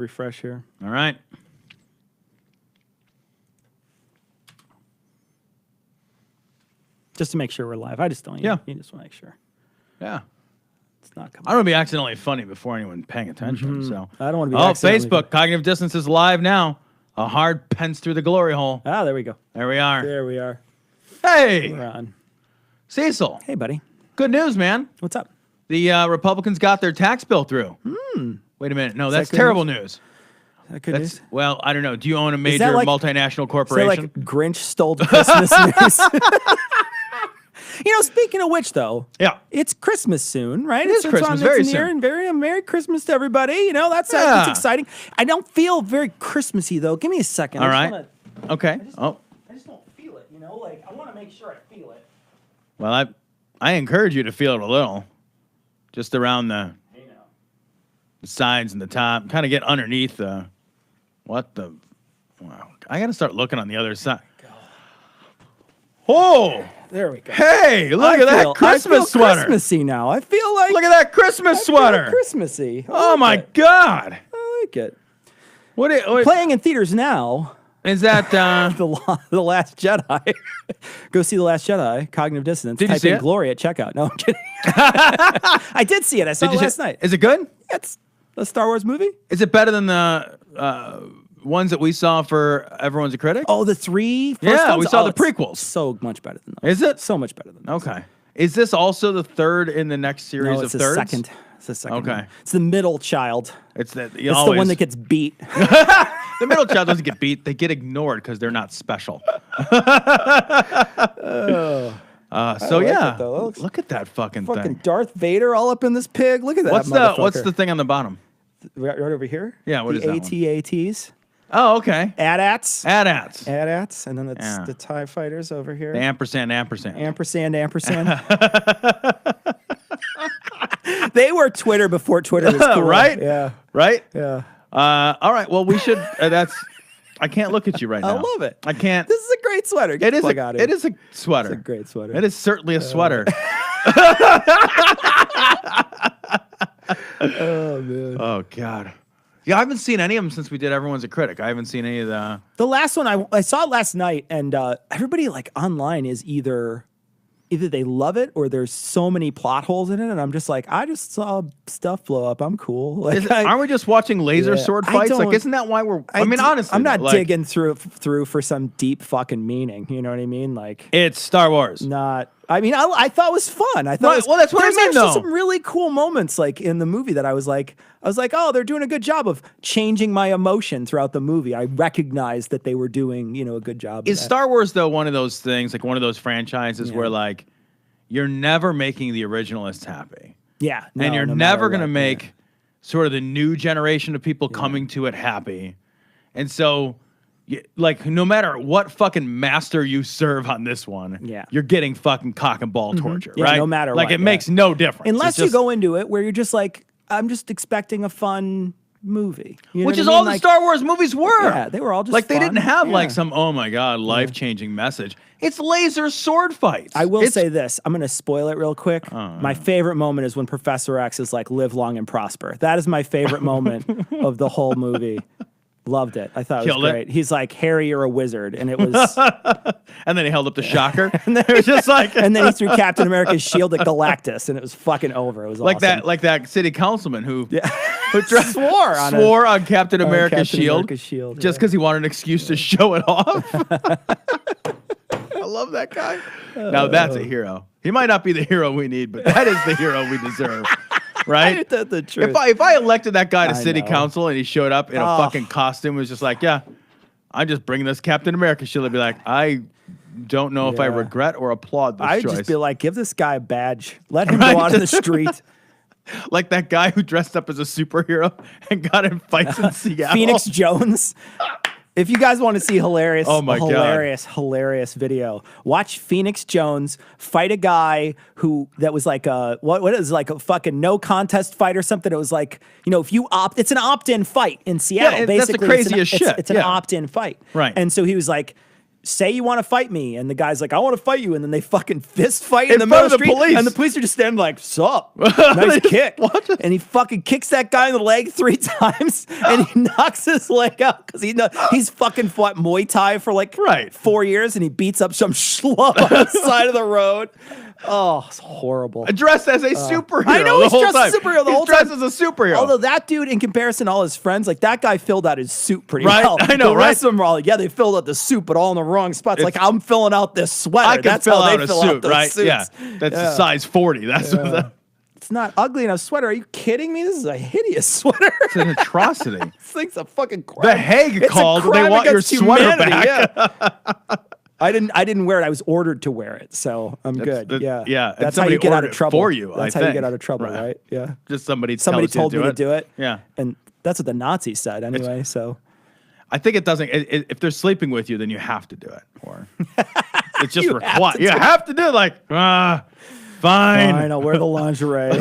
Refresh here. All right. Just to make sure we're live. I just don't. Yeah. You just want to make sure. Yeah. It's not coming. I don't want to be accidentally funny before anyone paying attention. So I don't want to be Facebook. Cognitive Dissonance is live now. A hard pence through the glory hole. Ah, there we go. There we are. There we are. Hey. We're on. Cecil. Hey, buddy. Good news, man. What's up? The Republicans got their tax bill through. Wait a minute. No, that's terrible news. Is that good news? Well, I don't know. Do you own a major multinational corporation? Is that like Grinch stole Christmas news? You know, speaking of which, though, yeah, it's Christmas soon, right? It is Christmas, very soon. And Merry Christmas to everybody. You know, that's exciting. I don't feel very Christmassy, though. Give me a second. All right. Okay. I just don't feel it, you know? Like, I want to make sure I feel it. Well, I encourage you to feel it a little. Just around the sides and the top. Kind of get underneath the... What the... Wow. I got to start looking on the other side. Oh! There we go. Hey, look at that Christmas sweater. Christmassy now. I feel like... Look at that Christmas sweater. Christmassy. Oh, my God. I like it. What Playing in theaters now... Is that... The Last Jedi. Go see The Last Jedi. Cognitive Dissonance. Did you see in it? Glory at checkout. No, I'm kidding. I did see it. I saw it last night. Is it good? It's a Star Wars movie. Is it better than the ones that we saw for Everyone's a Critic? Oh, the three first Yeah, ones? we saw the prequels. So much better than those. Is it? So much better than those. Okay. Is this also the third in the next series No, of it's the thirds? second. It's the second. Okay. One. It's the middle child. It's the one that gets beat. The middle child doesn't get beat. They get ignored because they're not special. Look at that fucking thing. Darth Vader all up in this pig. Look at that. What's the thing on the bottom? Right over here? Yeah, what is that one? The AT-ATs. Oh, okay. AT-ATs. AT-ATs. AT-ATs. And then it's the TIE fighters over here. The ampersand. Ampersand. They were Twitter before Twitter was cool. Right? Yeah. Right? Yeah. All right. Well, we should. I can't look at you right now. I love it. I can't. This is a great sweater. It is a sweater. It's a great sweater. It is certainly a sweater. Oh, man. Oh, God. Yeah, I haven't seen any of them since we did Everyone's a Critic. I haven't seen any of the... The last one, I saw it last night, and everybody like online is either they love it or there's so many plot holes in it, and I'm just like, I just saw stuff blow up. I'm cool. Like, aren't we just watching laser sword fights? Like, isn't that why we're... I mean, honestly... I'm not digging through for some deep fucking meaning. You know what I mean? Like... It's Star Wars. Not... I mean, I thought it was fun. I thought well, that's what I mean, though. There's some really cool moments, like in the movie, that I was like, oh, they're doing a good job of changing my emotion throughout the movie. I recognized that they were doing, a good job. Is Star Wars though one of those things, like one of those franchises where like you're never making the originalists happy? Yeah, and you're never gonna make sort of the new generation of people coming to it happy, and so. Like, no matter what fucking master you serve on this one, you're getting fucking cock and ball torture, right? No matter what. Like, it makes no difference. Unless you go into it where you're just like, I'm just expecting a fun movie. Which is all the Star Wars movies were. Yeah, they were all just like, fun. they didn't have like some, oh my God, life-changing message. It's laser sword fights. I will say this. I'm going to spoil it real quick. My favorite moment is when Professor X is like, live long and prosper. That is my favorite moment of the whole movie. Loved it. I thought it was great. He's like, Harry, you're a wizard. And it was... and then he held up the shocker. And then it was just like... and then he threw Captain America's shield at Galactus, and it was fucking over. It was like awesome. Like that city councilman who swore on Captain America's shield just because he wanted an excuse to show it off. I love that guy. Now that's a hero. He might not be the hero we need, but that is the hero we deserve. Right? Ain't that the truth? If I elected that guy to city council and he showed up in a fucking costume, was just like, yeah, I'm just bringing this Captain America shit. I'd be like, I don't know if I regret or applaud this choice. I'd just be like, give this guy a badge. Let him go out in the street. Like that guy who dressed up as a superhero and got in fights in Seattle. Phoenix Jones. If you guys want to see hilarious video, watch Phoenix Jones fight a guy that was like what is like a fucking no contest fight or something. It was like, if you it's an opt-in fight in Seattle. Yeah, basically, that's the craziest shit. It's an opt-in fight. Right. And so he was like, say you want to fight me. And the guy's like, I want to fight you. And then they fucking fist fight in the front middle of the street. police. And the police are just standing like, sup? Nice kick. And he fucking kicks that guy in the leg 3 times and he knocks his leg out because he's fucking fought Muay Thai for like 4 years and he beats up some schlub on the side of the road. Oh, it's horrible. Dressed as a superhero. I know he's dressed as a superhero the whole time. He's dressed as a superhero. Although that dude, in comparison to all his friends, like that guy filled out his suit pretty well. I know, the rest of them are all like, yeah, they filled out the suit, but all in the wrong spots. Like I'm filling out this sweater. I can That's fill how out they a fill suit, out those right? suits. Yeah, that's a size 40. That's what the, it's not ugly enough sweater. Are you kidding me? This is a hideous sweater. It's an atrocity. This thing's a fucking crime. The Hague called. They want your sweater back. Yeah. I didn't wear it. I was ordered to wear it, so I'm good. Yeah. That's how you get out of trouble. For you, that's how you get out of trouble, right? Yeah. Just somebody told me to do it. Yeah. And that's what the Nazis said anyway. So I think it doesn't. If they're sleeping with you, then you have to do it. Or it's just required. You have to do it. Like fine. Fine. I'll wear the lingerie.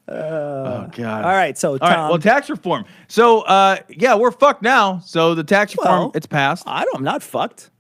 Oh God! All right, so Tom, all right, well, tax reform. So yeah, we're fucked now. So the tax reform, it's passed. I'm not fucked.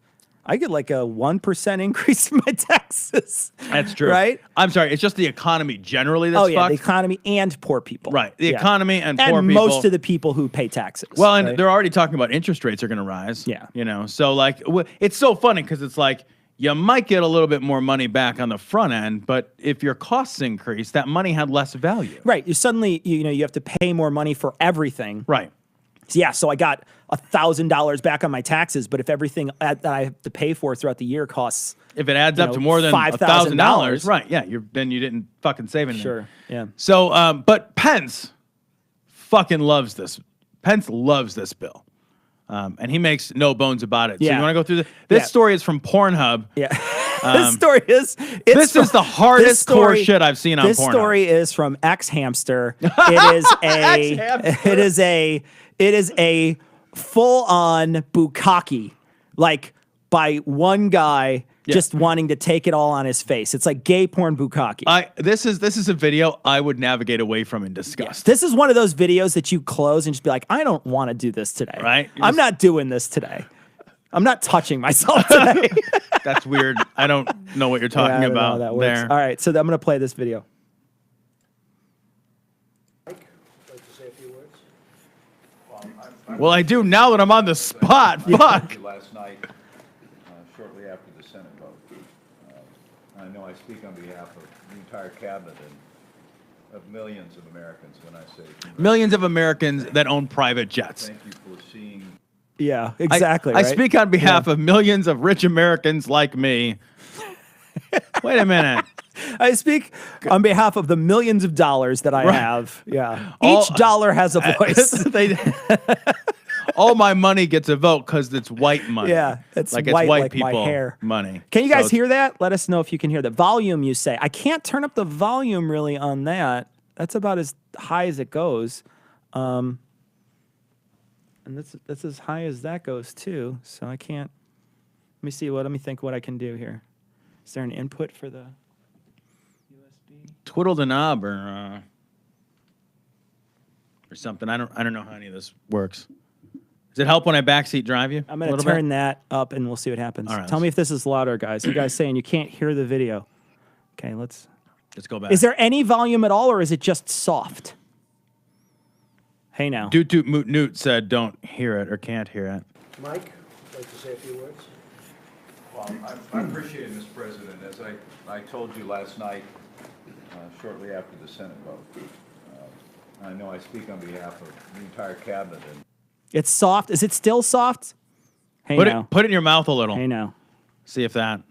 I get like a 1% increase in my taxes. That's true, right? I'm sorry, it's just the economy generally that's fucked. The economy and poor people. Right, the economy and poor people. And most of the people who pay taxes. Well, and they're already talking about interest rates are going to rise. Yeah, you know, so like it's so funny because it's like. You might get a little bit more money back on the front end, but if your costs increase, that money had less value. Right. You suddenly, you have to pay more money for everything. Right. So yeah, so I got $1,000 back on my taxes, but if everything that I have to pay for throughout the year costs, if it adds up to more than $1,000, right? Yeah, then you didn't fucking save anything. Sure. Yeah. So, but Pence fucking loves this. Pence loves this bill. And he makes no bones about it. So you want to go through this story is from Pornhub. Yeah. This story is this is the hardest core shit I've seen on Pornhub. This story is from X Hamster. It is a full on bukkake, like by one guy just wanting to take it all on his face. It's like gay porn bukkake. This is a video I would navigate away from in disgust. This is one of those videos that you close and just be like, I don't want to do this today. Right? I'm not doing this today. I'm not touching myself today. That's weird. I don't know what you're talking about there. All right, so I'm going to play this video. Mike, like to say a few words? Well, I do now that I'm on the spot. Fuck. Last night, shortly after the Senate vote. I know I speak on behalf of the entire cabinet and of millions of Americans when I say millions of Americans that own private jets. Thank you for seeing. Yeah, exactly. I speak on behalf of millions of rich Americans like me. Wait a minute. I speak on behalf of the millions of dollars that I have. Yeah. Each dollar has a voice. All my money gets a vote because it's white money. Yeah, it's white like people my hair. Money. Can you guys hear that? Let us know if you can hear the volume. You say I can't turn up the volume really on that. That's about as high as it goes, and that's as high as that goes too. So I can't. Let me see. Let me think what I can do here. Is there an input for the USB? Twiddle the knob or something. I don't know how any of this works. Does it help when I backseat drive you? I'm going to turn that up and we'll see what happens. All right, Tell me if this is louder, guys. You guys saying you can't hear the video. Okay, let's go back. Is there any volume at all or is it just soft? Hey now. Doot Doot Moot Newt said don't hear it or can't hear it. Mike, like to say a few words? Well, I appreciate it, Mr. President. As I told you last night, shortly after the Senate vote, I know I speak on behalf of the entire cabinet. And it's soft. Is it still soft? Hey now. Put it in your mouth a little. Hey now. See if that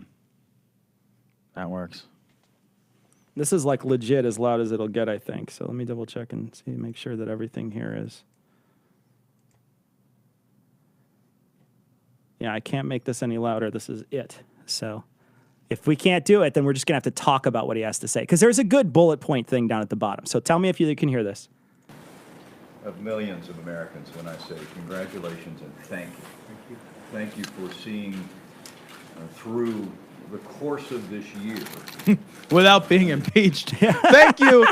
works. This is like legit as loud as it'll get, I think. So let me double check and see, make sure that everything here is. Yeah, I can't make this any louder. This is it. So if we can't do it, then we're just going to have to talk about what he has to say. Because there's a good bullet point thing down at the bottom. So tell me if you can hear this. Of millions of Americans when I say congratulations and thank you. Thank you. Thank you for seeing through the course of this year. Without being impeached. Thank you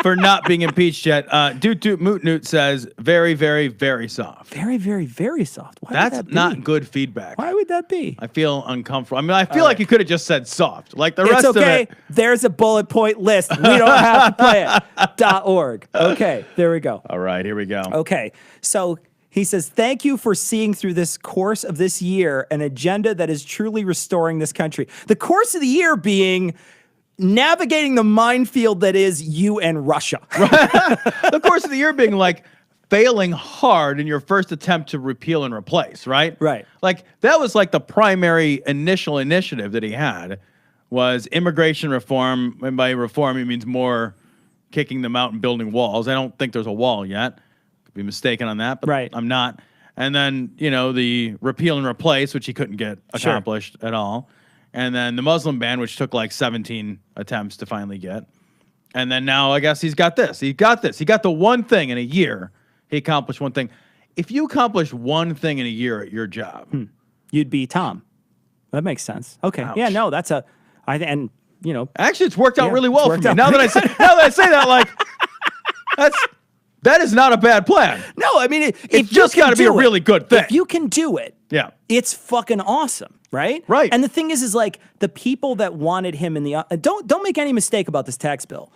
for not being impeached yet. Doot Doot Moot Newt says very, very, very soft. Very, very, very soft. Why That's would that be? not good feedback. Why would that be? I feel uncomfortable. I mean, I feel like you could have just said soft. Like the rest It's okay. of it. There's a bullet point list. We don't have to play it. .org. Okay, there we go. All right, here we go. Okay, so he says, thank you for seeing through this course of this year an agenda that is truly restoring this country. The course of the year being navigating the minefield that is you and Russia. The course of the year being like failing hard in your first attempt to repeal and replace, right? Right. Like that was like the primary initial initiative that he had was immigration reform. And by reform, he means more kicking them out and building walls. I don't think there's a wall yet. Could be mistaken on that, but right. I'm not. And then, you know, the repeal and replace, which he couldn't get accomplished at all. And then the Muslim ban, which took like 17 attempts to finally get. And then now I guess he's got this. He got this. He got the one thing in a year. He accomplished one thing. If you accomplish one thing in a year at your job, you'd be Tom. That makes sense. Okay. Ouch. Yeah, no, that's a, and you know. Actually, it's worked out really well for me. Now that I say that, like, that is not a bad plan. No, I mean, it's just got to be a really good thing. If you can do it, yeah, it's fucking awesome, right? Right. And the thing is like the people that wanted him in the don't make any mistake about this tax bill.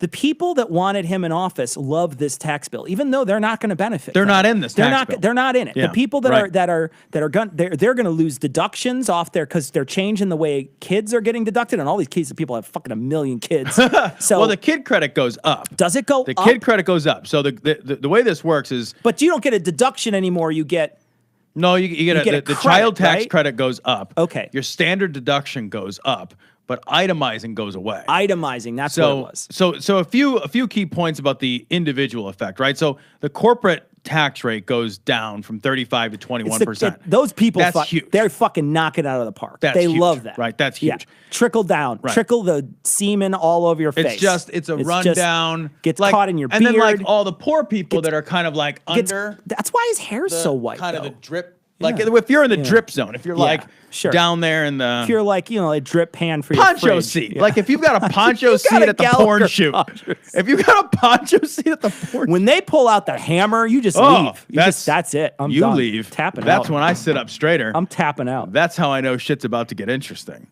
The people that wanted him in office love this tax bill, even though they're not going to benefit. They're not in this tax bill. They're not in it. Yeah, the people that are they're going to lose deductions off there because they're changing the way kids are getting deducted, and all these kids, people have fucking 1 million kids. So well, the kid credit goes up. Does it go up? The kid credit goes up. So the way this works is, but you don't get a deduction anymore. You get. No, you get the child tax credit goes up. Okay. Your standard deduction goes up, but itemizing goes away. Itemizing, that's what it was. So a few key points about the individual effect, right? So the corporate tax rate goes down from 35 to 21%. Those people, that's huge. They're fucking knocking it out of the park. They huge, love that. Right, that's huge. Yeah. Trickle down. Right. Trickle the semen all over your face. It's a rundown. Gets caught in your beard. And then like all the poor people that are kind of like under. That's why his hair's so white, kind of the drip. Like if you're in the drip zone, if you're like down there in the... If you're like, you know, a drip pan for your poncho seat. Yeah. Like if you've got a poncho seat at the porn shoot. If you've got a poncho seat at the porn when they pull out the hammer, you just leave. That's it. I'm done. Leave. Tapping out. That's when I sit up straighter. I'm tapping out. That's how I know shit's about to get interesting.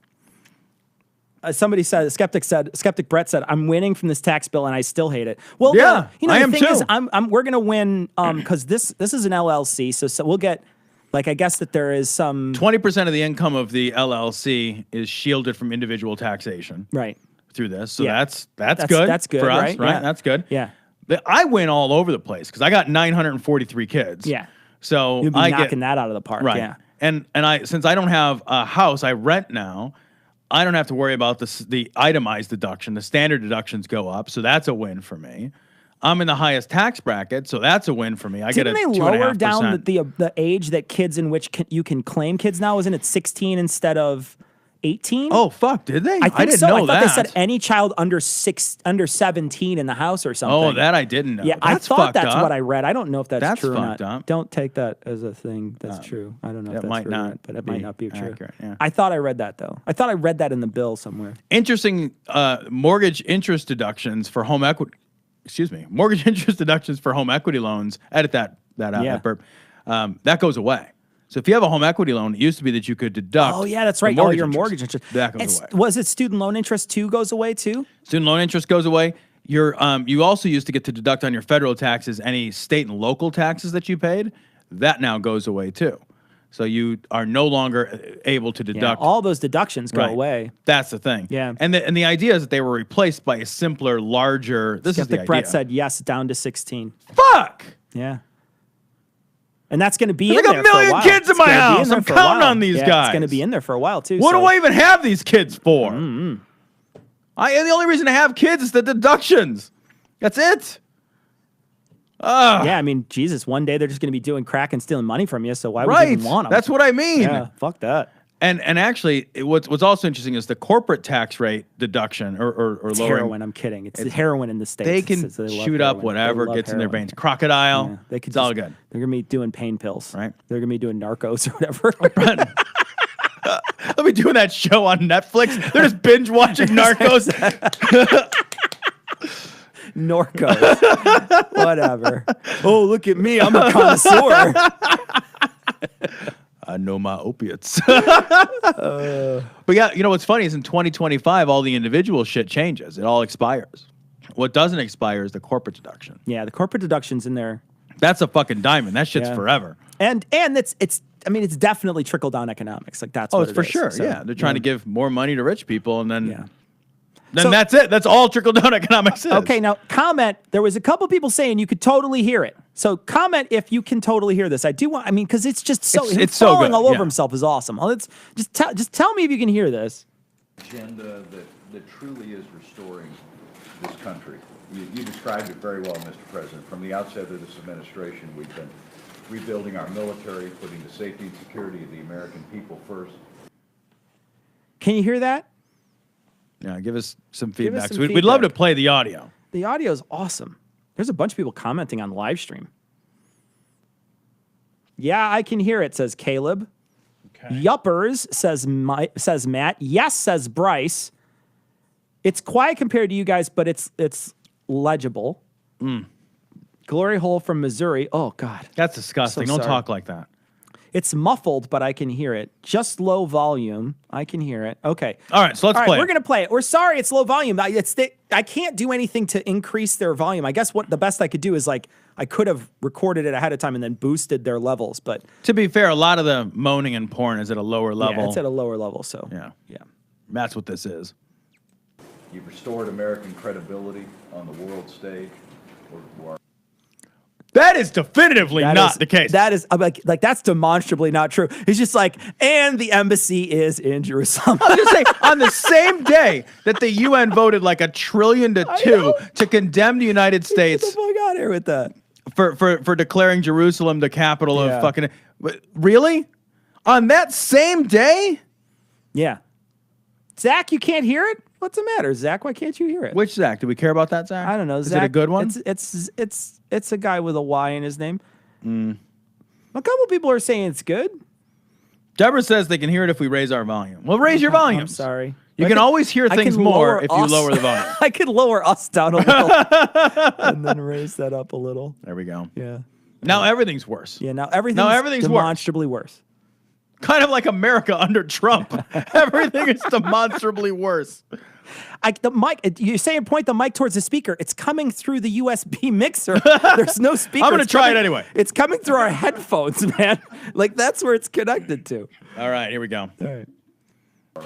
Somebody said, Skeptic Brett said, I'm winning from this tax bill and I still hate it. Well, yeah, you know, I the am thing too. is, because we're gonna win because this is an LLC, so we'll get. Like, I guess that there is some... 20% of the income of the LLC is shielded from individual taxation. Right. Through this. So that's good. That's good for us, right? Yeah. That's good. Yeah. I win all over the place because I got 943 kids. Yeah. So you'll be knocking that out of the park. Right. Yeah. And since I don't have a house, I rent now. I don't have to worry about the itemized deduction. The standard deductions go up. So that's a win for me. I'm in the highest tax bracket, so that's a win for me. Didn't they lower down the age that kids in which you can claim kids now? Isn't it 16 instead of 18? Oh fuck, did they? I think didn't so. know I thought that. they said any child under 17 in the house or something. Oh, that I didn't know. Yeah, that's I thought that's up. what I read. I don't know if that's true or not. Up. Don't take that as a thing that's true. I don't know if that's might true, not but it might not be true. Accurate, yeah. I thought I read that though. I thought I read that in the bill somewhere. Interesting mortgage interest deductions for home equity. Mortgage interest deductions for home equity loans. Edit that burp. That goes away. So if you have a home equity loan, it used to be that you could deduct. Oh yeah, that's right. All your mortgage interest. That goes away. Was it student loan interest too goes away too? Student loan interest goes away. You also used to get to deduct on your federal taxes any state and local taxes that you paid. That now goes away too. So you are no longer able to deduct. Yeah, all those deductions go away. That's the thing. Yeah. And the idea is that they were replaced by a simpler, larger. This is the idea. Brett said yes, down to 16. Fuck. Yeah. And that's going to be in there for a while. There's like 1 million kids in my house. I'm counting on these guys. It's going to be in there for a while too. What do I even have these kids for? The only reason to have kids is the deductions. That's it. Yeah, I mean, Jesus, one day they're just going to be doing crack and stealing money from you, so why would you even want them? That's what I mean. Yeah, fuck that. And actually, what's also interesting is the corporate tax rate deduction or it's lowering. Heroin, I'm kidding. It's heroin in the States. They can shoot up whatever gets in their veins. Crocodile, yeah, it's all good. They're going to be doing pain pills. Right. They're going to be doing Narcos or whatever. They'll be doing that show on Netflix. They're just binge watching Narcos. Norcos. Whatever. Oh, look at me. I'm a connoisseur. I know my opiates. But yeah, you know what's funny is in 2025, all the individual shit changes. It all expires. What doesn't expire is the corporate deduction. Yeah, the corporate deduction's in there. That's a fucking diamond. That shit's forever. And it's definitely trickle down economics. Like that's what it's for sure. So, yeah, they're trying to give more money to rich people, and then that's it. That's all trickle down economics is. Okay, now comment. There was a couple people saying you could totally hear it. So comment if you can totally hear this. Because it's just so it's falling all over himself is awesome. Let's just tell me if you can hear this. Agenda that truly is restoring this country. You described it very well, Mr. President. From the outset of this administration, we've been rebuilding our military, putting the safety and security of the American people first. Can you hear that? Yeah, give us some feedback. We'd love to play the audio. The audio is awesome. There's a bunch of people commenting on Livestream. Yeah, I can hear it, says Caleb. Okay. Yuppers, says Matt. Yes, says Bryce. It's quiet compared to you guys, but it's legible. Glory hole from Missouri. Oh, God. That's disgusting. Don't talk like that. It's muffled, but I can hear it. Just low volume. I can hear it. Okay. All right, so let's play it. We're going to play it. We're sorry it's low volume. I can't do anything to increase their volume. I guess what the best I could do is I could have recorded it ahead of time and then boosted their levels. But to be fair, a lot of the moaning and porn is at a lower level. Yeah, it's at a lower level. So yeah. That's what this is. You've restored American credibility on the world stage. That is definitively not the case. That is like that's demonstrably not true. It's just like, and the embassy is in Jerusalem. I was just saying, on the same day that the UN voted like $1 trillion to 2 to condemn the United States. Get the fuck out of here with that. For declaring Jerusalem the capital of fucking. Really? On that same day? Yeah. Zach, you can't hear it? What's the matter, Zach? Why can't you hear it? Which Zach? Do we care about that, Zach? I don't know. Is Zach, it a good one? It's a guy with a Y in his name. A couple people are saying it's good. Deborah says they can hear it if we raise our volume. Well, raise your volume. I'm sorry. You can always hear things more if you lower the volume. I could lower us down a little and then raise that up a little. There we go. Yeah. Now everything's worse. Yeah, now everything's demonstrably worse. Kind of like America under Trump. Everything is demonstrably worse. The mic, you're saying point the mic towards the speaker. It's coming through the USB mixer. There's no speaker. I'm going to try it anyway. It's coming through our headphones, man. Like, that's where it's connected to. All right, here we go. All right.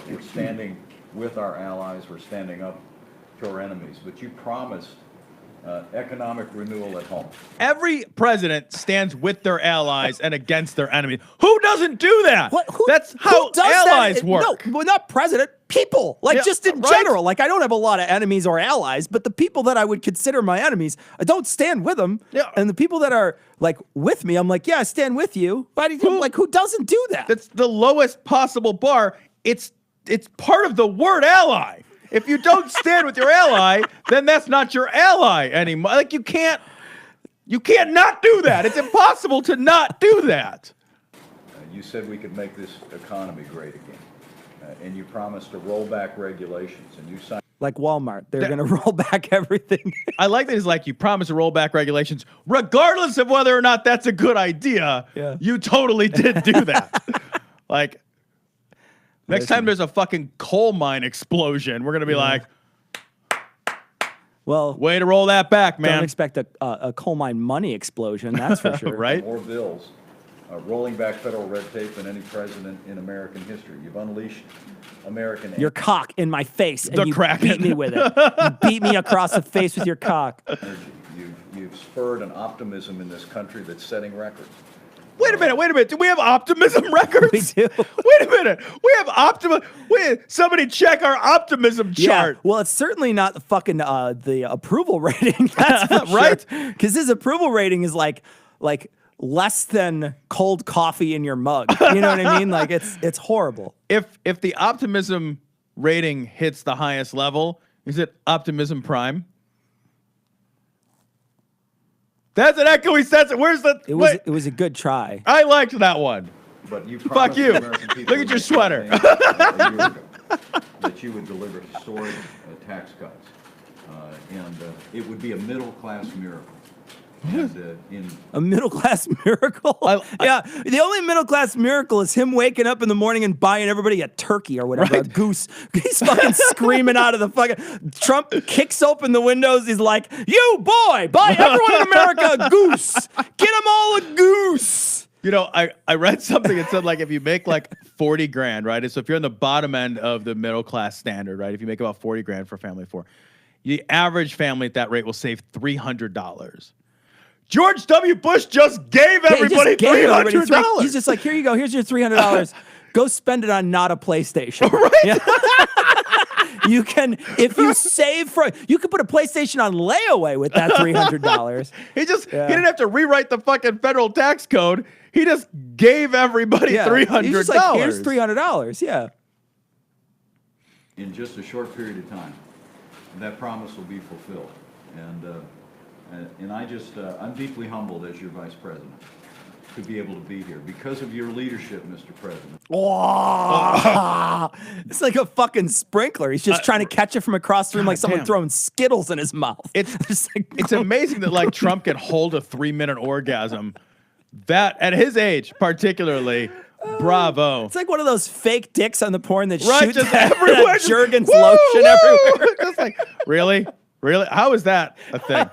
We're standing with our allies. We're standing up to our enemies. But you promised economic renewal at home. Every president stands with their allies and against their enemies. Who doesn't do that? That's how allies work. No, well, not president. People, just in general. Like, I don't have a lot of enemies or allies, but the people that I would consider my enemies, I don't stand with them. Yeah. And the people that are like with me, I'm like, yeah, I stand with you. Why do you who doesn't do that? That's the lowest possible bar. It's part of the word ally. If you don't stand with your ally, then that's not your ally anymore. Like, you can't not do that. It's impossible to not do that. You said we could make this economy great again. And you promised to roll back regulations, and you signed. Like Walmart, they're going to roll back everything. I like that it's like you promised to roll back regulations, regardless of whether or not that's a good idea. Yeah. You totally did do that. Like, next time there's a fucking coal mine explosion, we're going to be like, well, way to roll that back, man. Don't expect a coal mine money explosion, that's for sure. Right? More bills. Rolling back federal red tape than any president in American history. You've unleashed American. Your cock in my face, and the you Kraken. beat me with it. You beat me across the face with your cock. You've spurred an optimism in this country that's setting records. Wait a minute. Do we have optimism records? We do. Wait a minute. We have optimism. Somebody check our optimism chart. Yeah, well, it's certainly not the fucking the approval rating. That's for right? Because his approval rating is like less than cold coffee in your mug. You know what I mean? Like, it's horrible. If the optimism rating hits the highest level, is it optimism prime? That's an echoey sense. Where's the? It was a good try. I liked that one. But you fuck you. Look at your sweater. that you would deliver historic tax cuts. and it would be a middle-class miracle. A middle-class miracle? Yeah, the only middle-class miracle is him waking up in the morning and buying everybody a turkey or whatever, a goose. He's fucking screaming out of the fucking... Trump kicks open the windows. He's like, you boy, buy everyone in America a goose. Get them all a goose. You know, I read something that said, like, if you make, like, 40 grand, right? So if you're in the bottom end of the middle-class standard, right? If you make about 40 grand for a family of four, the average family at that rate will save $300. George W. Bush just gave everybody $300. He's just like, here you go. Here's your $300. Go spend it on not a PlayStation. Right? Yeah. You can, if you save for, you could put a PlayStation on layaway with that $300. He didn't have to rewrite the fucking federal tax code. He just gave everybody $300. He's just like, here's $300. Yeah. In just a short period of time, that promise will be fulfilled. And I'm deeply humbled as your vice president to be able to be here because of your leadership, Mr. President. Oh, it's like a fucking sprinkler. He's just trying to catch it from across the room like someone throwing Skittles in his mouth. It's amazing that like Trump can hold a 3-minute orgasm. That at his age, particularly, bravo. It's like one of those fake dicks on the porn that shoots just everywhere. Jergens lotion everywhere. Just like, really? Really? How is that a thing?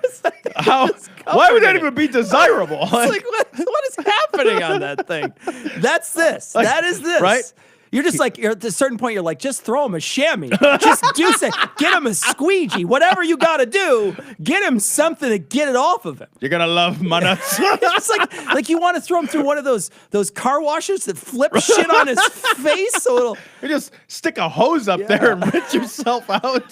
Why would that even be desirable? It's like, what is happening on that thing? That's this. Like, that is this. Right? You're just like, at a certain point, you're like, just throw him a chamois. Just do something. Get him a squeegee. Whatever you got to do, get him something to get it off of him. You're going to love my nuts. It's like you want to throw him through one of those car washers that flip shit on his face. So it'll... You just stick a hose up there and rinse yourself out.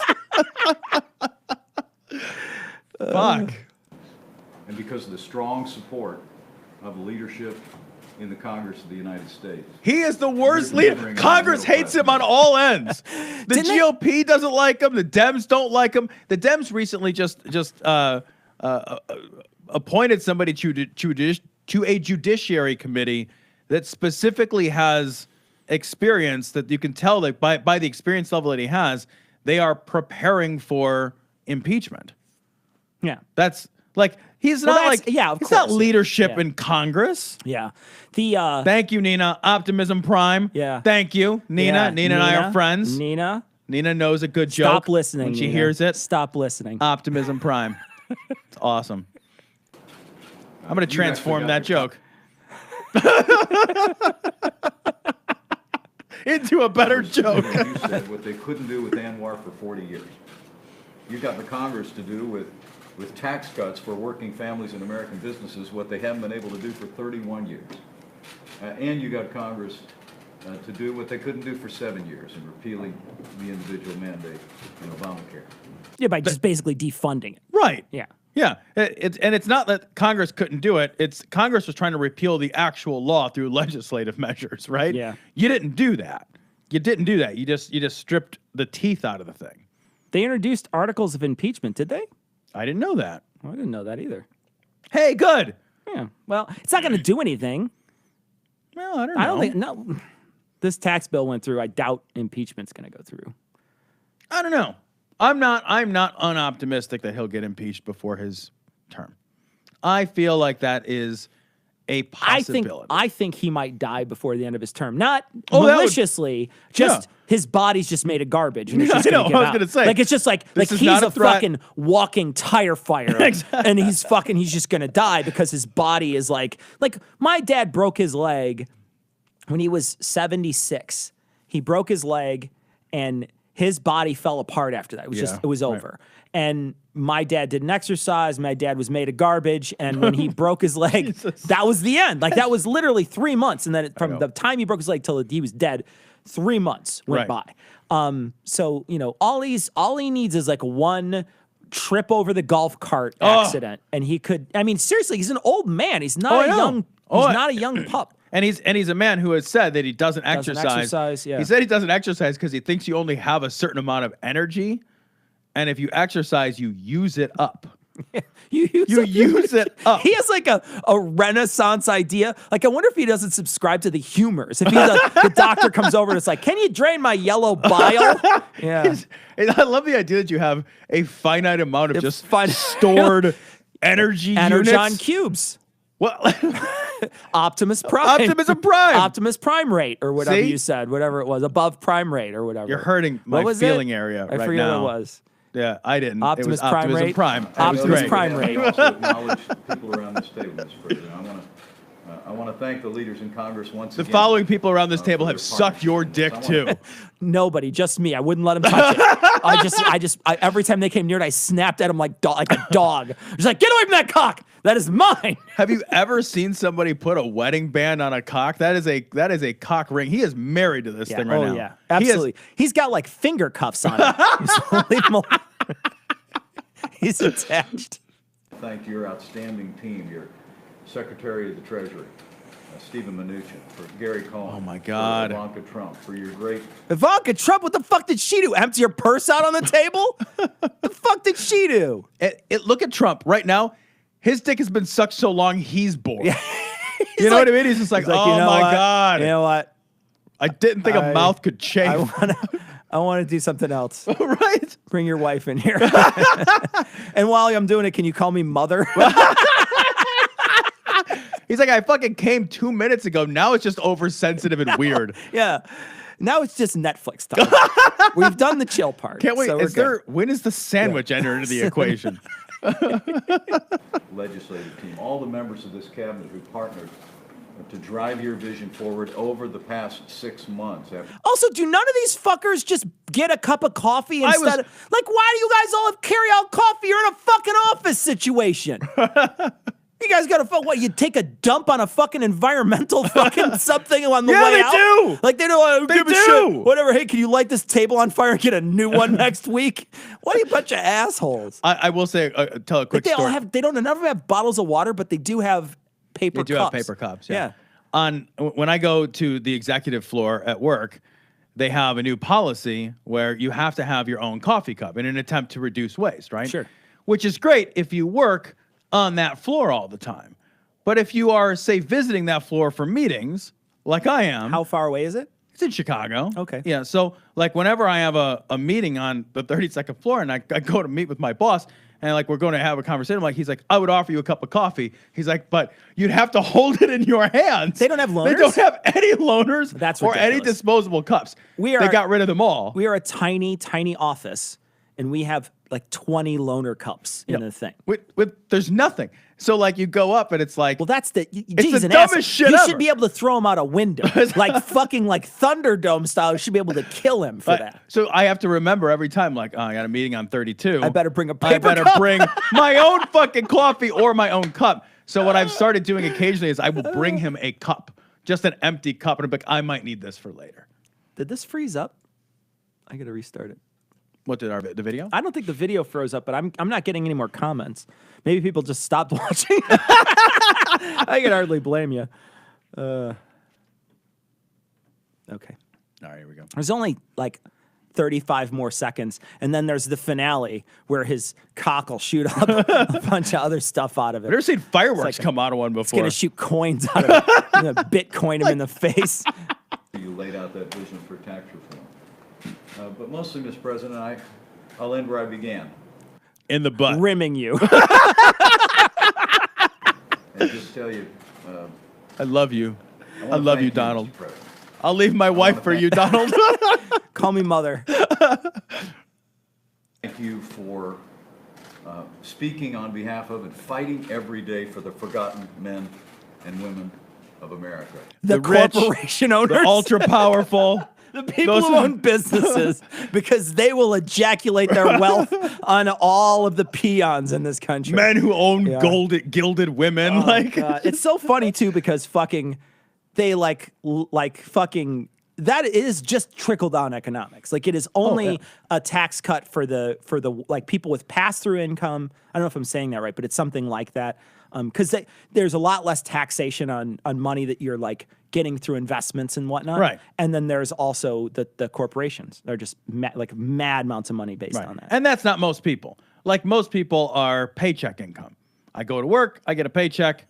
Fuck. And because of the strong support of the leadership in the Congress of the United States. He is the worst leader. Congress hates him on all ends. The GOP doesn't like him. The Dems don't like him. The Dems recently just appointed somebody to a judiciary committee that specifically has experience that you can tell that by the experience level that he has, they are preparing for impeachment. Yeah. That's like he's not leadership in Congress. Yeah. Thank you, Nina. Optimism Prime. Yeah. Thank you, Nina. Yeah. Nina and I are friends. Nina knows a good joke. Stop listening when she Nina. hears it. Stop listening. Optimism Prime. It's awesome. I'm gonna transform that joke into a better joke. You said what they couldn't do with Anwar for 40 years. You got the Congress to do with tax cuts for working families and American businesses what they haven't been able to do for 31 years. And you got Congress to do what they couldn't do for 7 years in repealing the individual mandate in Obamacare. Yeah, by just basically defunding it. Right. Yeah. Yeah. It's not that Congress couldn't do it. It's Congress was trying to repeal the actual law through legislative measures, right? Yeah. You didn't do that. You didn't do that. You just stripped the teeth out of the thing. They introduced articles of impeachment, did they? I didn't know that. I didn't know that either. Hey, good. Yeah. Well, it's not going to do anything. Well, I don't know. I don't think no. This tax bill went through. I doubt impeachment's going to go through. I don't know. I'm not unoptimistic that he'll get impeached before his term. I feel like that is a possibility. I think he might die before the end of his term. Not maliciously, just his body's just made of garbage. And it's just I was going to say. Like, it's just like he's a fucking walking tire fire. Exactly. And he's just going to die because his body is like my dad broke his leg when he was 76. He broke his leg and his body fell apart after that. It was over. Right. And my dad didn't exercise. My dad was made of garbage. And when he broke his leg, that was the end. Like, that was literally 3 months. And then from the time he broke his leg till he was dead, 3 months went by. So, all he needs is like one trip over the golf cart accident. And he could, seriously, he's an old man. He's not not a young pup. And he's a man who has said that he doesn't exercise. Yeah. He said he doesn't exercise because he thinks you only have a certain amount of energy. And if you exercise, you use it up. You use it up. He has like a Renaissance idea. Like, I wonder if he doesn't subscribe to the humors. If the doctor comes over and it's like, can you drain my yellow bile? Yeah. I love the idea that you have a finite amount of stored energy Energon cubes. Well, Optimus Prime. Optimus Prime rate, or whatever you said, whatever it was, above prime rate, or whatever. You're hurting my feeling area right now. I forget what it was. Yeah, I didn't. Optimus Prime rate. Optimus Prime rate. I also acknowledge people around this table, Mr. President. I want to thank the leaders in Congress once again. The following people around this table have sucked your dick too. Nobody, just me. I wouldn't let him touch it. Every time they came near it, I snapped at him like a dog. Just like, get away from that cock. That is mine. Have you ever seen somebody put a wedding band on a cock? That is a cock ring. He is married to this thing right now. Oh yeah, absolutely. He's got like finger cuffs on it. Leave him alone. He's attached. Thank your outstanding team, your Secretary of the Treasury, Stephen Mnuchin, for Gary Cohn. Oh my God. For Ivanka Trump, for your great... Ivanka Trump, what the fuck did she do? Empty her purse out on the table? The fuck did she do? Look at Trump right now. His dick has been sucked so long, he's bored. Yeah. You know what I mean? He's just like, oh you know my what? God. You know what? I didn't think a mouth could chafe. I want to do something else. Right? Bring your wife in here. And while I'm doing it, can you call me mother? He's like, I fucking came 2 minutes ago. Now it's just oversensitive and weird. Yeah. Now it's just Netflix time. We've done the chill part. Can't wait. When is the sandwich enter into the equation? Legislative team, all the members of this cabinet who partnered to drive your vision forward over the past 6 months. Also, do none of these fuckers just get a cup of coffee instead of... Like, why do you guys all have carry-out coffee? You're in a fucking office situation. You guys got to what? You take a dump on a fucking environmental fucking something on the way out? Yeah, they do. Like they don't give a shit. Whatever. Hey, can you light this table on fire and get a new one next week? What are you, bunch of assholes? I will say, tell a quick story. None of them have bottles of water, but they do have paper cups. They do have paper cups. Yeah. When I go to the executive floor at work, they have a new policy where you have to have your own coffee cup in an attempt to reduce waste, right? Sure. Which is great if you work on that floor all the time. But if you are, say, visiting that floor for meetings, like I am. How far away is it? It's in Chicago. Okay. Yeah, so like whenever I have a meeting on the 32nd floor and I go to meet with my boss and like we're going to have a conversation, he's like, I would offer you a cup of coffee. He's like, but you'd have to hold it in your hands. They don't have loaners? They don't have any loaners or any disposable cups. They got rid of them all. We are a tiny, tiny office and we have like 20 loaner cups in the thing. There's nothing. So like you go up and it's like, well, that's the it's the dumbest shit You ever. should be able to throw him out a window, like fucking like Thunderdome style. You should be able to kill him for that. So I have to remember every time, like, oh, I got a meeting on 32. I better bring a paper cup. I better bring my own fucking coffee or my own cup. So what I've started doing occasionally is I will bring him a cup, just an empty cup, and I'm like, I might need this for later. Did this freeze up? I got to restart it. What did the video? I don't think the video froze up, but I'm not getting any more comments. Maybe people just stopped watching. I can hardly blame you. Okay. All right, here we go. There's only like 35 more seconds, and then there's the finale where his cock will shoot up a bunch of other stuff out of it. I've never seen fireworks come out of one before. It's going to shoot coins out of it. Bitcoin him in the face. You laid out that vision for tax reform. But mostly, Mr. President, I'll end where I began. In the butt. Rimming you. And just tell you... I love you. I love you, Donald. I'll leave my wife for you, Donald. Call me mother. Thank you for speaking on behalf of and fighting every day for the forgotten men and women of America. The corporation rich, owners. The ultra-powerful. The people who own businesses, because they will ejaculate their wealth on all of the peons in this country. Men who own gilded women. Oh, God. It's so funny, too, because fucking they like fucking... That is just trickle-down economics. Like, it is only a tax cut for the like people with pass-through income. I don't know if I'm saying that right, but it's something like that. Because there's a lot less taxation on money that you're like getting through investments and whatnot. Right. And then there's also the corporations. They're just mad amounts of money based on that. And that's not most people. like most people are paycheck income. I go to work, I get a paycheck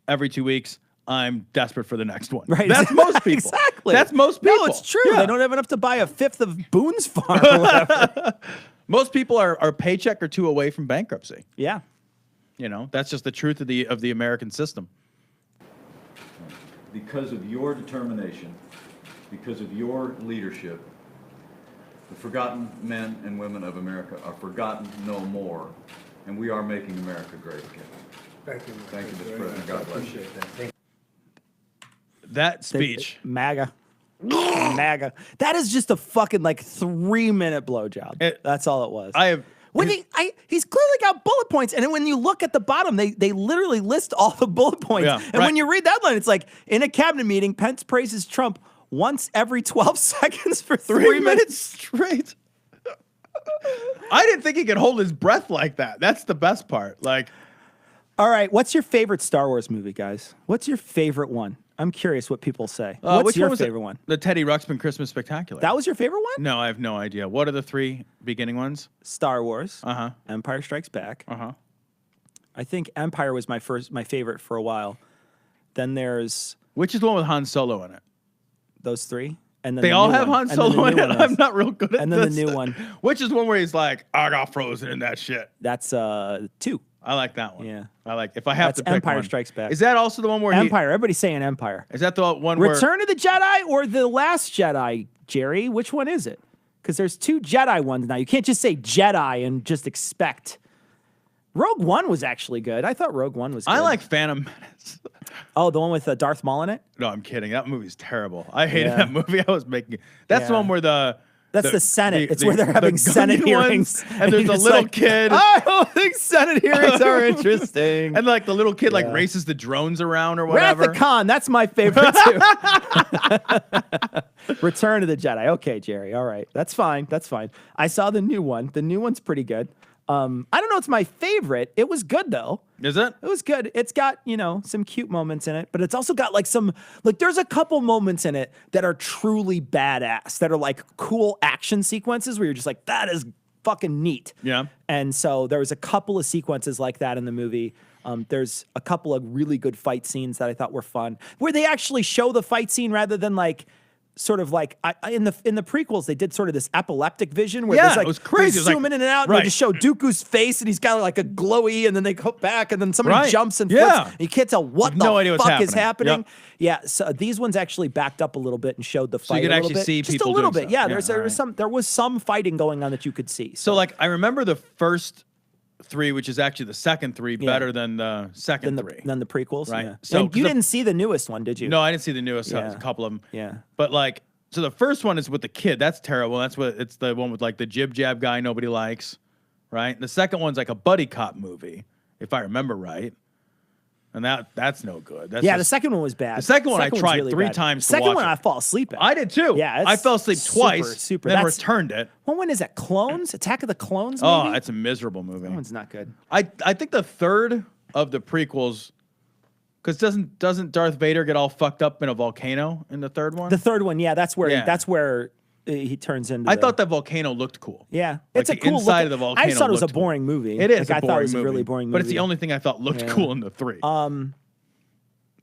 every 2 weeks. I'm desperate for the next one. Right. That's most people. Exactly. That's most people. No, it's true. Yeah. They don't have enough to buy a fifth of Boone's Farm or whatever. Most people are a paycheck or two away from bankruptcy. Yeah. You know, that's just the truth of the American system. Because of your determination, because of your leadership, the forgotten men and women of America are forgotten no more, and we are making America great again. Thank you. Thank you, Mr. President. God bless you. That speech. MAGA. MAGA. That is just a fucking like 3-minute blowjob. That's all it was. He's clearly got bullet points, and then when you look at the bottom, they literally list all the bullet points. Yeah, and when you read that line, it's like, in a cabinet meeting, Pence praises Trump once every 12 seconds for 3 minutes straight. I didn't think he could hold his breath like that. That's the best part. Like, all right, what's your favorite Star Wars movie, guys? What's your favorite one? I'm curious what people say. What's your favorite one? The Teddy Ruxpin Christmas Spectacular. That was your favorite one? No, I have no idea. What are the 3 beginning ones? Star Wars. Uh-huh. Empire Strikes Back. Uh-huh. I think Empire was my favorite for a while. Then there's... Which is the one with Han Solo in it? Those 3. And then they all have Han Solo in it? I'm not real good at this. And then the new one. Which is one where he's like, I got frozen in that shit. That's 2. I like that one. Yeah. I like, if I have to pick Empire one. Strikes Back. Is that also the one where Empire. Everybody's saying Empire. Is that the one where... Return of the Jedi or The Last Jedi, Jerry? Which one is it? Because there's 2 Jedi ones now. You can't just say Jedi and just expect... Rogue One was actually good. I thought Rogue One was good. I like Phantom Menace. Oh, the one with Darth Maul in it? No, I'm kidding. That movie's terrible. I hated that movie. I was making... That's the one where That's the Senate. It's where they're having Senate hearings. And there's a little kid. I don't think Senate hearings are interesting. And like the little kid like races the drones around or whatever. Wrath of Khan. That's my favorite too. Return of the Jedi. Okay, Jerry. All right. That's fine. That's fine. I saw the new one. The new one's pretty good. I don't know. It's my favorite. It was good though. Is it? It was good. It's got, some cute moments in it, but it's also got like there's a couple moments in it that are truly badass, that are like cool action sequences where you're just like, that is fucking neat. Yeah. And so there was a couple of sequences like that in the movie. There's a couple of really good fight scenes that I thought were fun, where they actually show the fight scene rather than like, sort of like in the prequels, they did sort of this epileptic vision where there's like, it was crazy. They zoom in and out, and they just show Dooku's face, and he's got like a glowy, and then they go back, and then somebody jumps and flips, and you can't tell what the fuck is happening. Yep. Yeah, so these ones actually backed up a little bit and showed the fight. So you could actually see just people a little doing bit. Stuff. Yeah, there was some fighting going on that you could see. So like I remember the first 3, which is actually the second 3, better than the second 3. Than the prequels, right? Yeah. So and you didn't see the newest one, did you? No, I didn't see the newest. A couple of them. Yeah, but like. So the first one is with the kid. That's terrible. It's the one with like the jib jab guy nobody likes, right? And the second one's like a buddy cop movie, if I remember right. And that's no good. The second one was bad. The second one I tried really 3 times to watch. Second one I fall asleep at. I did too. Yeah, I fell asleep twice. Super. Then returned it. What one is that? Clones? Attack of the Clones? Maybe? Oh, it's a miserable movie. That one's not good. I think the third of the prequels. Because doesn't Darth Vader get all fucked up in a volcano in the third one? The third one, that's where he turns into. I thought that volcano looked cool. Yeah, it's a cool inside of the volcano. I just thought it was a boring movie. It is. I thought it was a really boring movie. But it's the only thing I thought looked cool in the 3.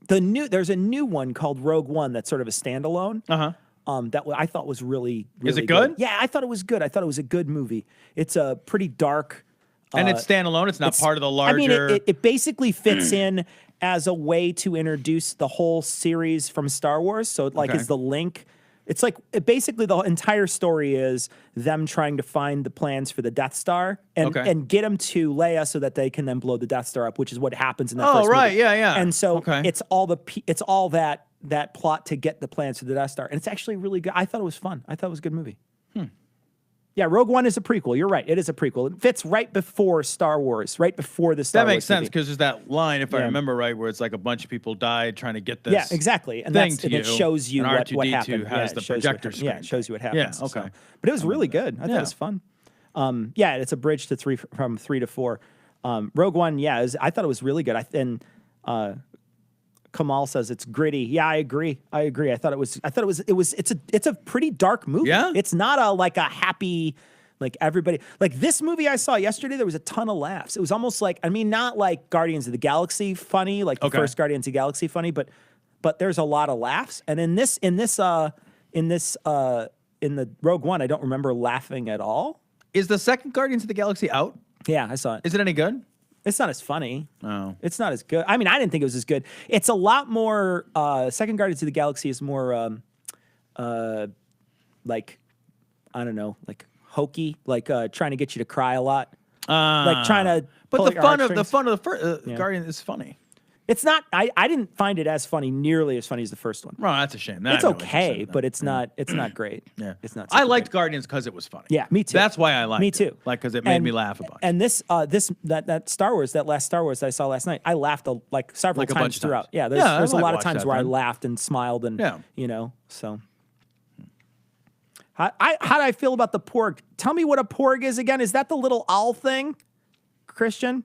There's a new one called Rogue One that's sort of a standalone. That I thought was really is it good? Yeah, I thought it was good. I thought it was a good movie. It's a pretty dark. And it's standalone. It's not part of the larger. I mean, it basically fits in as a way to introduce the whole series from Star Wars. So it is the link. It's like basically the entire story is them trying to find the plans for the Death Star and get them to Leia so that they can then blow the Death Star up, which is what happens in that first movie. Yeah. And so it's all that plot to get the plans for the Death Star, and it's actually really good. I thought it was fun. I thought it was a good movie. Yeah, Rogue One is a prequel. You're right. It is a prequel. It fits right before Star Wars, right before the Star Wars. That makes sense because there's that line, if I remember right, where it's like a bunch of people died trying to get this. Yeah, exactly. And it shows you what happened. Has the projector screen. Yeah, it shows you what happened. Yeah, okay. But it was really good. I thought it was fun. It's a bridge to from 3 to 4. Rogue One, I thought it was really good. Kamal says it's gritty. Yeah, I agree. It's a pretty dark movie. Yeah. It's not a happy, Like everybody, like this movie I saw yesterday, there was a ton of laughs. It was almost like, I mean, not like Guardians of the Galaxy funny, like the first Guardians of the Galaxy funny, but there's a lot of laughs. And in the Rogue One, I don't remember laughing at all. Is the second Guardians of the Galaxy out? Yeah, I saw it. Is it any good? It's not as funny. Oh. It's not as good. I mean, I didn't think it was as good. It's a lot more, second Guardians of the Galaxy is more, like, I don't know, like hokey, like trying to get you to cry a lot. Like trying to But the fun of the first Guardian is funny. It's not. I didn't find it as funny, nearly as funny as the first one. Well, that's a shame. It's okay, but it's not. It's not great. Yeah, it's not. I liked Guardians because it was funny. Yeah, me too. That's why I liked it. Me too. Like because it made me laugh a bunch. And that Star Wars, that last Star Wars that I saw last night, I laughed like several times throughout. Yeah, there's a lot of times where I laughed and smiled and you know. So, how do I feel about the porg? Tell me what a porg is again. Is that the little owl thing, Christian?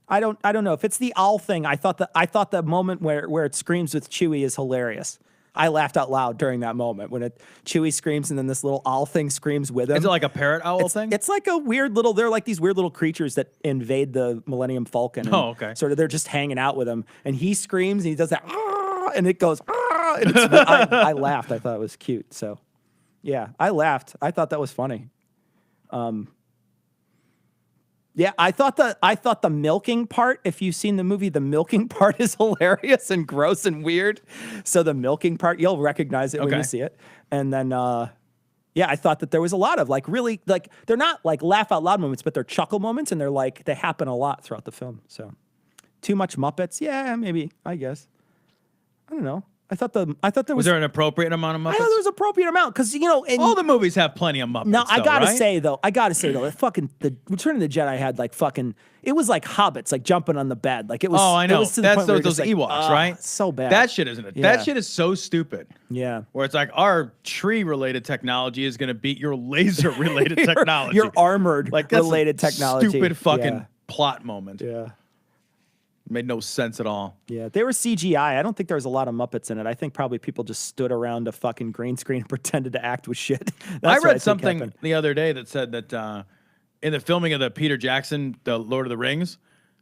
I don't know if it's the owl thing. I thought the moment where it screams with Chewie is hilarious. I laughed out loud during that moment when Chewie screams and then this little owl thing screams with him. Is it like a parrot owl thing? It's like a weird little. They're like these weird little creatures that invade the Millennium Falcon. And okay. Sort of, they're just hanging out with him, and he screams and he does that, and it goes, and I laughed. I thought it was cute. So, yeah, I laughed. I thought that was funny. Yeah, I thought the milking part, if you've seen the movie, the milking part is hilarious and gross and weird. So the milking part, you'll recognize it when you see it. And then, yeah, I thought that there was a lot of like really like they're not like laugh out loud moments, but they're chuckle moments, and they happen a lot throughout the film. So too much Muppets, yeah, maybe, I guess. I don't know. I thought there was there an appropriate amount of Muppets? I thought there was an appropriate amount because all the movies have plenty of Muppets. No, I gotta say though, the Return of the Jedi had like fucking. It was like hobbits, like jumping on the bed, like it was. Oh, I know. That's those Ewoks, right? So bad. That shit isn't it? Yeah. That shit is so stupid. Yeah. Where it's like our tree-related technology is gonna beat your laser-related technology. Your armored like related technology. Stupid fucking plot moment. Yeah. Made no sense at all. Yeah, they were CGI. I don't think there was a lot of Muppets in it. I think probably people just stood around a fucking green screen and pretended to act with shit. I read something the other day that said that in the filming of the Peter Jackson, the Lord of the Rings,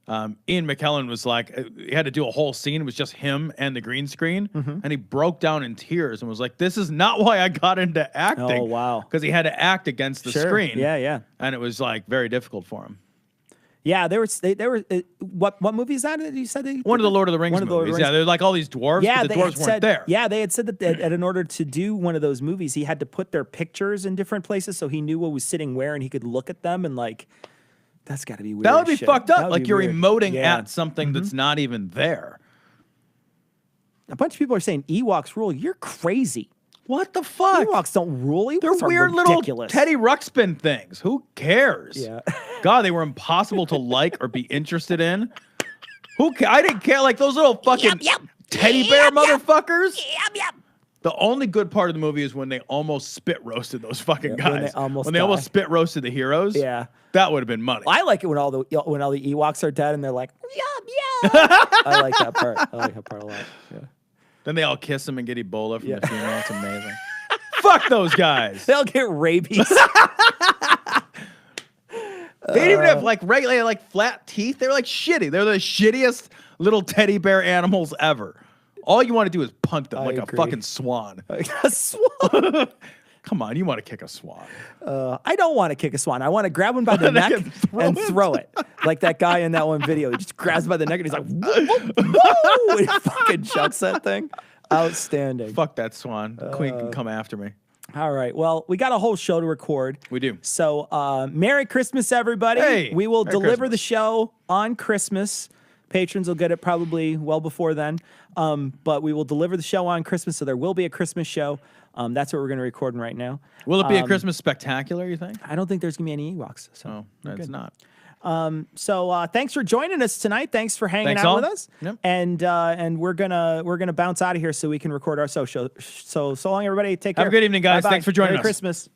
Ian McKellen was like, he had to do a whole scene. It was just him and the green screen. And he broke down in tears and was like, this is not why I got into acting. Oh, wow. Because he had to act against the screen. Yeah, yeah. And it was like very difficult for him. Yeah, they were. What movie is that? You said one of the Lord of the Rings movies. Yeah, they're like all these dwarves. Yeah, but the dwarves weren't there. Yeah, they had said that in order to do one of those movies, he had to put their pictures in different places so he knew what was sitting where and he could look at them and like. That's got to be weird. That would be fucked up. Like you're emoting at something that's not even there. A bunch of people are saying Ewoks rule. You're crazy. What the fuck? Ewoks don't rule. They're weird little Teddy Ruxpin things. Who cares? Yeah. God, they were impossible to like or be interested in. I didn't care. Like those little fucking teddy bear motherfuckers. Yep. The only good part of the movie is when they almost spit roasted those fucking guys. When they almost spit roasted the heroes. Yeah. That would have been money. I like it when all the Ewoks are dead and they're like, I like that part. I like that part a lot. Yeah. Then they all kiss him and get Ebola from the funeral. It's amazing. Fuck those guys. They'll get rabies. They didn't even have like regular flat teeth. They were like shitty. They're the shittiest little teddy bear animals ever. All you want to do is punt them a fucking swan. A swan. Come on, you want to kick a swan. I don't want to kick a swan. I want to grab one by the neck and throw it. Like that guy in that one video. He just grabs by the neck and he's like, whoa, whoa, and he fucking chucks that thing. Outstanding. Fuck that swan. The queen can come after me. All right. Well, we got a whole show to record. We do. So Merry Christmas, everybody. Hey, we will deliver the show on Christmas. Patrons will get it probably well before then. But we will deliver the show on Christmas, so there will be a Christmas show. That's what we're going to record right now. Will it be a Christmas spectacular, you think? I don't think there's going to be any Ewoks. So it's not. So thanks for joining us tonight. Thanks for hanging out with us. Yep. And we're gonna bounce out of here so we can record our show. So long, everybody. Take care. Have a good evening, guys. Bye-bye. Thanks for joining Merry us. Christmas.